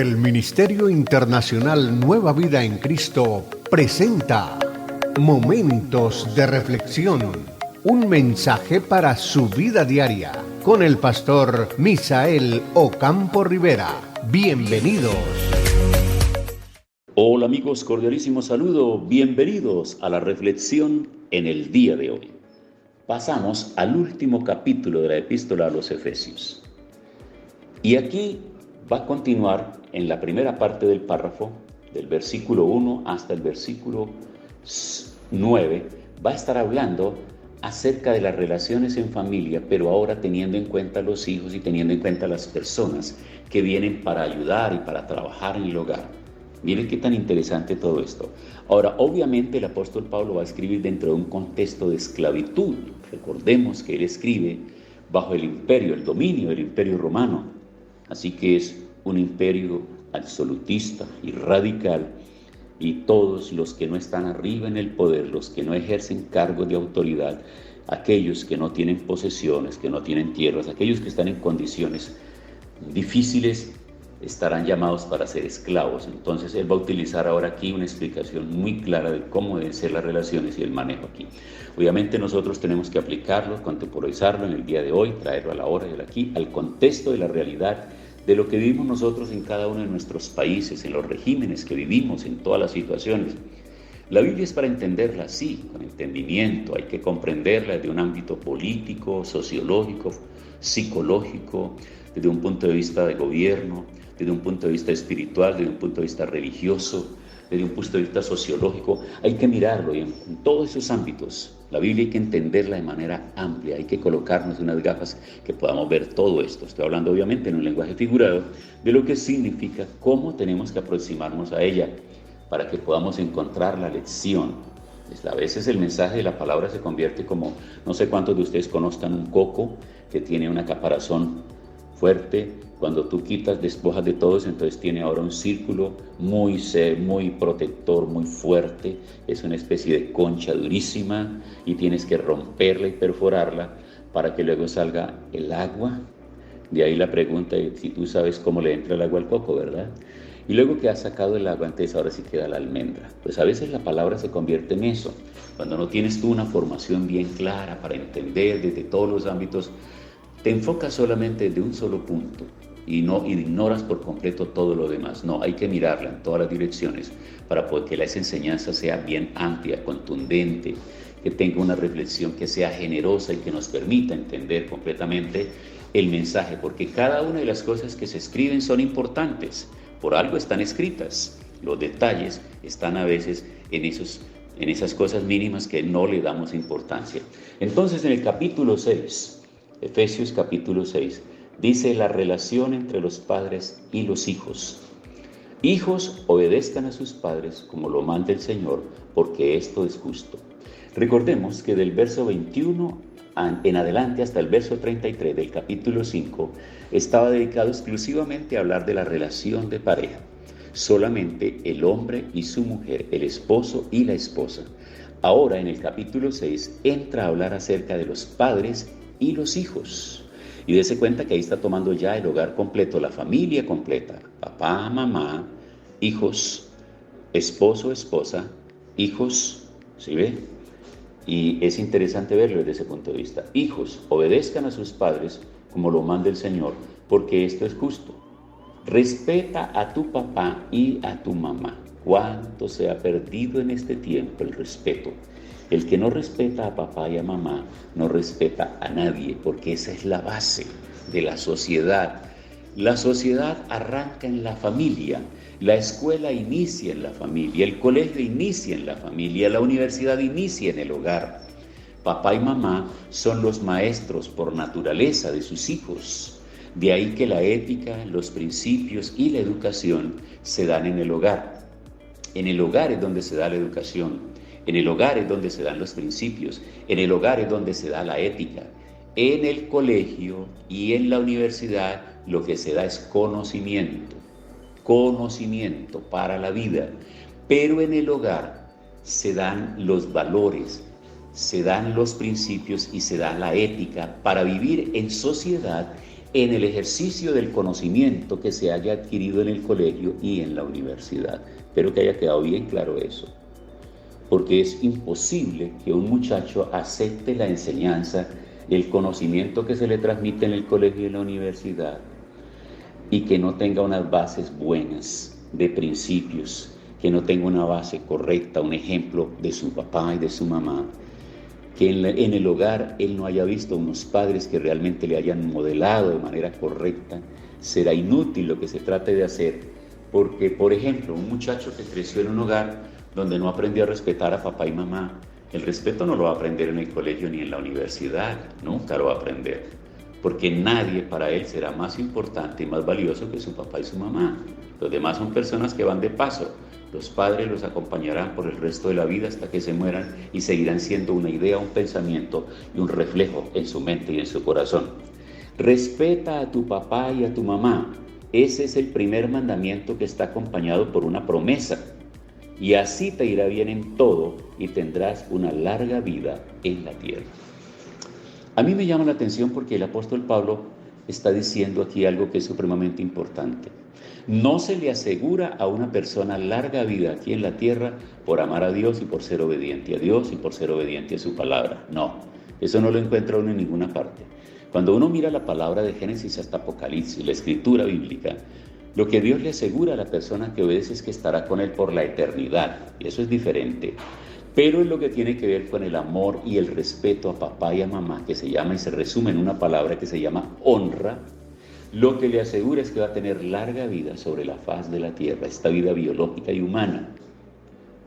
El Ministerio Internacional Nueva Vida en Cristo presenta Momentos de Reflexión, un mensaje para su vida diaria, con el pastor Misael Ocampo Rivera. Bienvenidos. Hola amigos, cordialísimo saludo, bienvenidos a la reflexión en el día de hoy. Pasamos al último capítulo de la epístola a los Efesios. Y aquí va a continuar en la primera parte del párrafo, del versículo 1 hasta el versículo 9, va a estar hablando acerca de las relaciones en familia, pero ahora teniendo en cuenta a los hijos y teniendo en cuenta a las personas que vienen para ayudar y para trabajar en el hogar. Miren qué tan interesante todo esto. Ahora, obviamente el apóstol Pablo va a escribir dentro de un contexto de esclavitud. Recordemos que él escribe bajo el dominio del imperio romano. Así que es un imperio absolutista y radical, y todos los que no están arriba en el poder, los que no ejercen cargos de autoridad, aquellos que no tienen posesiones, que no tienen tierras, aquellos que están en condiciones difíciles, estarán llamados para ser esclavos. Entonces él va a utilizar ahora aquí una explicación muy clara de cómo deben ser las relaciones y el manejo aquí. Obviamente nosotros tenemos que aplicarlo, contemporizarlo en el día de hoy, traerlo a la hora y aquí, al contexto de la realidad de lo que vivimos nosotros en cada uno de nuestros países, en los regímenes que vivimos, en todas las situaciones. La Biblia es para entenderla así, con entendimiento. Hay que comprenderla desde un ámbito político, sociológico, psicológico, desde un punto de vista de gobierno, desde un punto de vista espiritual, desde un punto de vista religioso, desde un punto de vista sociológico. Hay que mirarlo y en todos esos ámbitos. La Biblia hay que entenderla de manera amplia, hay que colocarnos unas gafas que podamos ver todo esto. Estoy hablando obviamente en un lenguaje figurado de lo que significa, cómo tenemos que aproximarnos a ella para que podamos encontrar la lección. A veces el mensaje de la palabra se convierte como, no sé cuántos de ustedes conozcan un coco que tiene una caparazón fuerte. Cuando tú despojas de todo eso, entonces tiene ahora un círculo muy protector, muy fuerte. Es una especie de concha durísima y tienes que romperla y perforarla para que luego salga el agua. De ahí la pregunta de si tú sabes cómo le entra el agua al coco, ¿verdad? Y luego que has sacado el agua, entonces ahora sí queda la almendra. Pues a veces la palabra se convierte en eso. Cuando no tienes tú una formación bien clara para entender desde todos los ámbitos, te enfocas solamente de un solo punto y ignoras por completo todo lo demás. No, hay que mirarla en todas las direcciones para que esa enseñanza sea bien amplia, contundente, que tenga una reflexión que sea generosa y que nos permita entender completamente el mensaje, porque cada una de las cosas que se escriben son importantes, por algo están escritas. Los detalles están a veces en esas cosas mínimas que no le damos importancia. Entonces en el capítulo 6, Efesios capítulo 6, dice la relación entre los padres y los hijos. Hijos, obedezcan a sus padres como lo manda el Señor, porque esto es justo. Recordemos que del verso 21 en adelante hasta el verso 33 del capítulo 5 estaba dedicado exclusivamente a hablar de la relación de pareja. Solamente el hombre y su mujer, el esposo y la esposa. Ahora en el capítulo 6 entra a hablar acerca de los padres y los hijos. Y dése cuenta que ahí está tomando ya el hogar completo, la familia completa. Papá, mamá, hijos, esposo, esposa, hijos, ¿sí ve? Y es interesante verlo desde ese punto de vista. Hijos, obedezcan a sus padres como lo manda el Señor, porque esto es justo. Respeta a tu papá y a tu mamá. ¿Cuánto se ha perdido en este tiempo el respeto? El que no respeta a papá y a mamá no respeta a nadie, porque esa es la base de la sociedad. La sociedad arranca en la familia, la escuela inicia en la familia, el colegio inicia en la familia, la universidad inicia en el hogar. Papá y mamá son los maestros por naturaleza de sus hijos. De ahí que la ética, los principios y la educación se dan en el hogar. En el hogar es donde se da la educación. En el hogar es donde se dan los principios, en el hogar es donde se da la ética. En el colegio y en la universidad lo que se da es conocimiento para la vida. Pero en el hogar se dan los valores, se dan los principios y se da la ética para vivir en sociedad en el ejercicio del conocimiento que se haya adquirido en el colegio y en la universidad. Espero que haya quedado bien claro eso, porque es imposible que un muchacho acepte la enseñanza, el conocimiento que se le transmite en el colegio y en la universidad y que no tenga unas bases buenas de principios, que no tenga una base correcta, un ejemplo de su papá y de su mamá, que en el hogar él no haya visto unos padres que realmente le hayan modelado de manera correcta. Será inútil lo que se trate de hacer, porque, por ejemplo, un muchacho que creció en un hogar donde no aprendió a respetar a papá y mamá, el respeto no lo va a aprender en el colegio ni en la universidad, nunca lo va a aprender, porque nadie para él será más importante y más valioso que su papá y su mamá. Los demás son personas que van de paso. Los padres los acompañarán por el resto de la vida hasta que se mueran y seguirán siendo una idea, un pensamiento y un reflejo en su mente y en su corazón. Respeta a tu papá y a tu mamá. Ese es el primer mandamiento que está acompañado por una promesa. Y así te irá bien en todo y tendrás una larga vida en la tierra. A mí me llama la atención porque el apóstol Pablo está diciendo aquí algo que es supremamente importante. No se le asegura a una persona larga vida aquí en la tierra por amar a Dios y por ser obediente a Dios y por ser obediente a su palabra. No, eso no lo encuentra uno en ninguna parte. Cuando uno mira la palabra de Génesis hasta Apocalipsis, la escritura bíblica, lo que Dios le asegura a la persona que obedece es que estará con él por la eternidad. Y eso es diferente. Pero es lo que tiene que ver con el amor y el respeto a papá y a mamá, que se llama y se resume en una palabra que se llama honra. Lo que le asegura es que va a tener larga vida sobre la faz de la tierra, esta vida biológica y humana,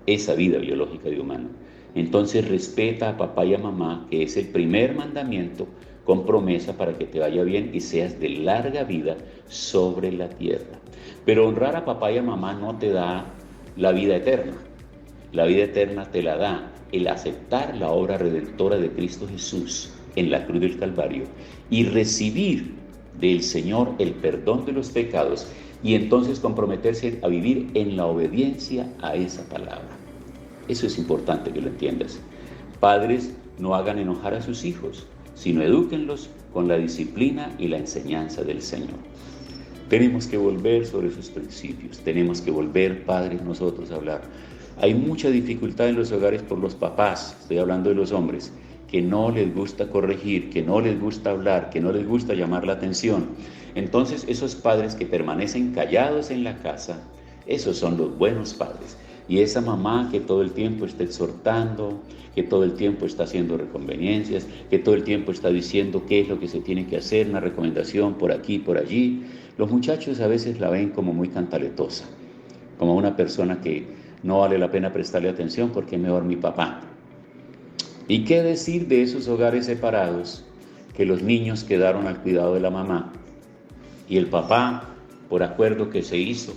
esa vida biológica y humana. Entonces respeta a papá y a mamá, que es el primer mandamiento con promesa para que te vaya bien y seas de larga vida sobre la tierra. Pero honrar a papá y a mamá no te da la vida eterna. La vida eterna te la da el aceptar la obra redentora de Cristo Jesús en la cruz del Calvario y recibir del Señor el perdón de los pecados y entonces comprometerse a vivir en la obediencia a esa palabra. Eso es importante que lo entiendas. Padres, no hagan enojar a sus hijos, sino edúquenlos con la disciplina y la enseñanza del Señor. Tenemos que volver sobre esos principios, tenemos que volver, padres, nosotros a hablar. Hay mucha dificultad en los hogares por los papás, estoy hablando de los hombres, que no les gusta corregir, que no les gusta hablar, que no les gusta llamar la atención. Entonces esos padres que permanecen callados en la casa, esos son los buenos padres. Y esa mamá que todo el tiempo está exhortando, que todo el tiempo está haciendo reconveniencias, que todo el tiempo está diciendo qué es lo que se tiene que hacer, una recomendación por aquí, por allí. Los muchachos a veces la ven como muy cantaletosa, como una persona que no vale la pena prestarle atención porque es mejor mi papá. ¿Y qué decir de esos hogares separados que los niños quedaron al cuidado de la mamá y el papá, por acuerdo que se hizo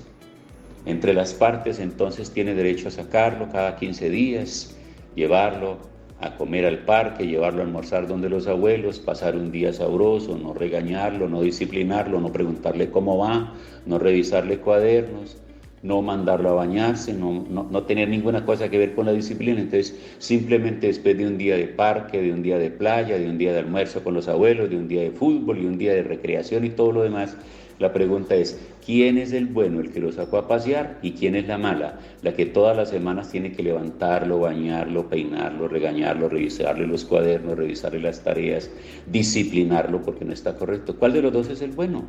entre las partes, entonces tiene derecho a sacarlo cada 15 días, llevarlo a comer al parque, llevarlo a almorzar donde los abuelos, pasar un día sabroso, no regañarlo, no disciplinarlo, no preguntarle cómo va, no revisarle cuadernos, no mandarlo a bañarse, no tener ninguna cosa que ver con la disciplina? Entonces simplemente después de un día de parque, de un día de playa, de un día de almuerzo con los abuelos, de un día de fútbol y un día de recreación y todo lo demás, la pregunta es, ¿quién es el bueno, el que lo sacó a pasear? ¿Y quién es la mala, la que todas las semanas tiene que levantarlo, bañarlo, peinarlo, regañarlo, revisarle los cuadernos, revisarle las tareas, disciplinarlo porque no está correcto? ¿Cuál de los dos es el bueno?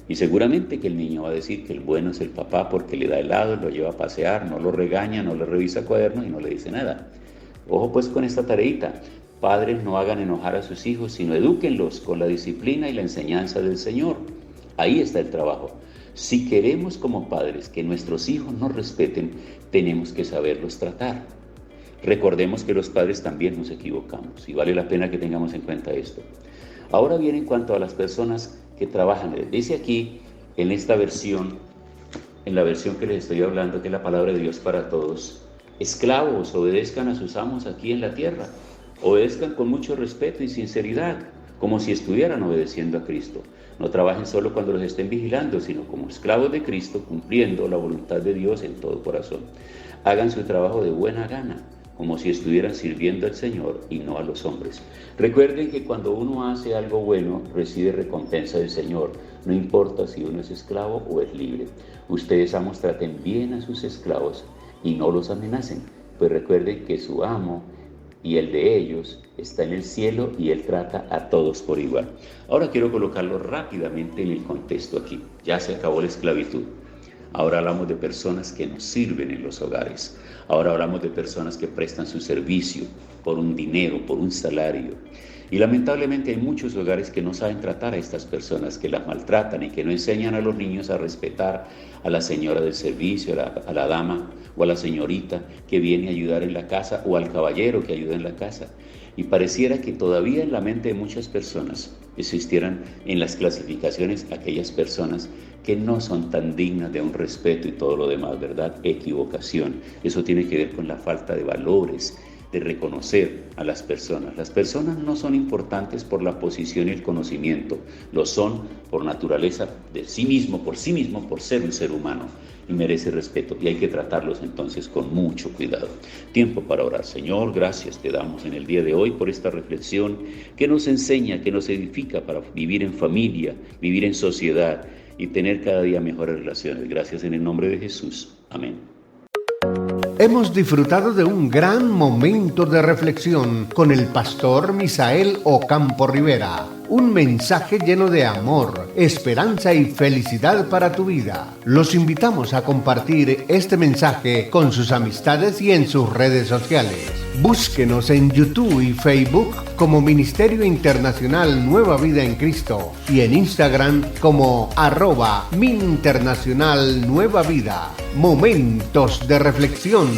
Y seguramente que el niño va a decir que el bueno es el papá porque le da helado, lo lleva a pasear, no lo regaña, no le revisa cuadernos y no le dice nada. Ojo pues con esta tareita. Padres, no hagan enojar a sus hijos, sino edúquenlos con la disciplina y la enseñanza del Señor. Ahí está el trabajo. Si queremos como padres que nuestros hijos nos respeten, tenemos que saberlos tratar. Recordemos que los padres también nos equivocamos y vale la pena que tengamos en cuenta esto. Ahora bien, en cuanto a las personas que trabajan, dice aquí en esta versión, en la versión que les estoy hablando, que es la palabra de Dios para todos: esclavos, obedezcan a sus amos aquí en la tierra, obedezcan con mucho respeto y sinceridad, como si estuvieran obedeciendo a Cristo. No trabajen solo cuando los estén vigilando, sino como esclavos de Cristo, cumpliendo la voluntad de Dios en todo corazón. Hagan su trabajo de buena gana, como si estuvieran sirviendo al Señor y no a los hombres. Recuerden que cuando uno hace algo bueno, recibe recompensa del Señor, no importa si uno es esclavo o es libre. Ustedes, amos, traten bien a sus esclavos y no los amenacen, pues recuerden que su amo y el de ellos está en el cielo y Él trata a todos por igual. Ahora quiero colocarlo rápidamente en el contexto aquí. Ya se acabó la esclavitud. Ahora hablamos de personas que nos sirven en los hogares. Ahora hablamos de personas que prestan su servicio por un dinero, por un salario. Y lamentablemente hay muchos hogares que no saben tratar a estas personas, que las maltratan y que no enseñan a los niños a respetar a la señora del servicio, a la dama o a la señorita que viene a ayudar en la casa, o al caballero que ayuda en la casa. Y pareciera que todavía en la mente de muchas personas existieran en las clasificaciones aquellas personas que no son tan dignas de un respeto y todo lo demás, ¿verdad? Equivocación. Eso tiene que ver con la falta de valores, de reconocer a las personas. Las personas no son importantes por la posición y el conocimiento, lo son por naturaleza de sí mismo, por ser un ser humano, y merece respeto, y hay que tratarlos entonces con mucho cuidado. Tiempo para orar. Señor, gracias te damos en el día de hoy por esta reflexión que nos enseña, que nos edifica para vivir en familia, vivir en sociedad y tener cada día mejores relaciones. Gracias en el nombre de Jesús. Amén. Hemos disfrutado de un gran momento de reflexión con el pastor Misael Ocampo Rivera. Un mensaje lleno de amor, esperanza y felicidad para tu vida. Los invitamos a compartir este mensaje con sus amistades y en sus redes sociales. Búsquenos en YouTube y Facebook como Ministerio Internacional Nueva Vida en Cristo y en Instagram como @MinInternacional Nueva Vida. Momentos de reflexión.